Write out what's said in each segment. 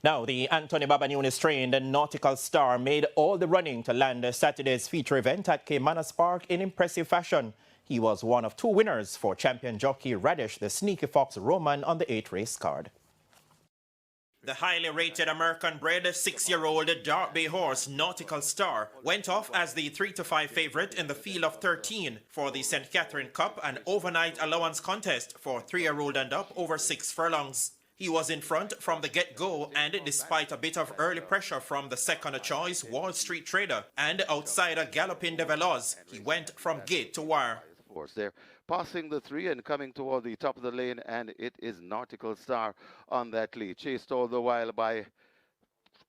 Now, the Anthony Babanunis-trained Nautical star made all the running to land Saturday's feature event at Caymanas Park in impressive fashion. He was one of two winners for champion jockey Radish the Sneaky Fox Roman on the 8-race card. The highly rated American-bred 6-year-old dark bay horse Nautical Star went off as the 3-5 favorite in the field of 13 for the St. Catherine Cup, an overnight allowance contest for 3-year-old and up over 6 furlongs. He was in front from the get-go, and despite a bit of early pressure from the second choice Wall Street Trader and outsider Galloping de Veloz, he went from gate to wire. Of course, they're passing the 3 and coming toward the top of the lane, and it is Nautical Star on that lead, chased all the while by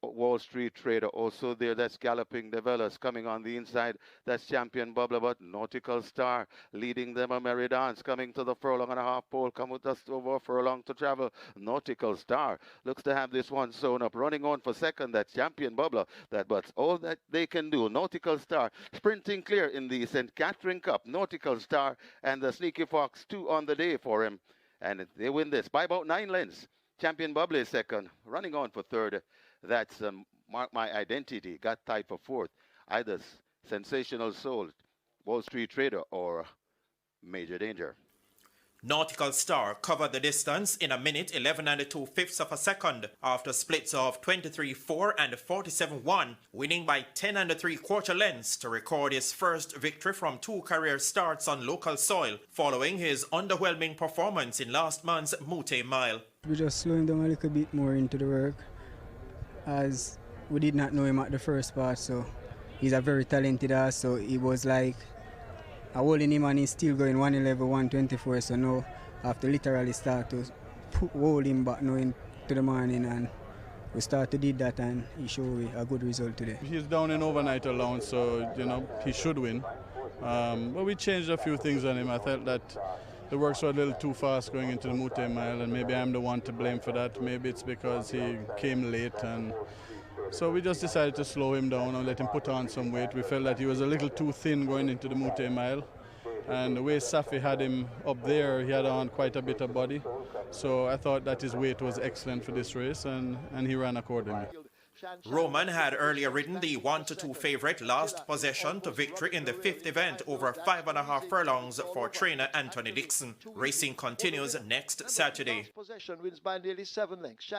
Wall Street Trader. Also there, that's Galloping de Veloz coming on the inside. That's Champion Bubbler, but Nautical Star leading them a merry dance, coming to the furlong and a half pole. Come with us over a furlong to travel. Nautical Star looks to have this one sewn up, running on for second. That's Champion Bubbler. But all that they can do. Nautical Star sprinting clear in the St. Catherine Cup. Nautical Star and the Sneaky Fox, 2 on the day for him, and they win this by about 9 lengths. Champion Bubbler is second, running on for third. That's Mark My Identity, got tied for fourth. Either Sensational Soul, Wall Street Trader, or Major Danger. Nautical Star covered the distance in 1 minute 11 and 2/5 of a second after splits of 23-4 and 47-1, winning by 10 and 3/4 lengths to record his first victory from 2 career starts on local soil, following his underwhelming performance in last month's Mute Mile. We just slow him down a little bit more into the work, as we did not know him at the first part, so he's a very talented horse, so it was like holding him and he's still going 111, 124, so now I have to literally start to hold him back now into the morning, and we start to do that, and he showed a good result today. He's down in overnight alone, so he should win. But we changed a few things on him. I felt that the works were a little too fast going into the Mute Mile, and maybe I'm the one to blame for that. Maybe it's because he came late, and so we just decided to slow him down and let him put on some weight. We felt that he was a little too thin going into the Mute Mile, and the way Safi had him up there, he had on quite a bit of body. So I thought that his weight was excellent for this race, and he ran accordingly. Roman had earlier ridden the 1-2 favorite Last Possession to victory in the 5th event over 5.5 furlongs for trainer Anthony Dixon. Racing continues next Saturday. Possession wins by nearly 7 lengths.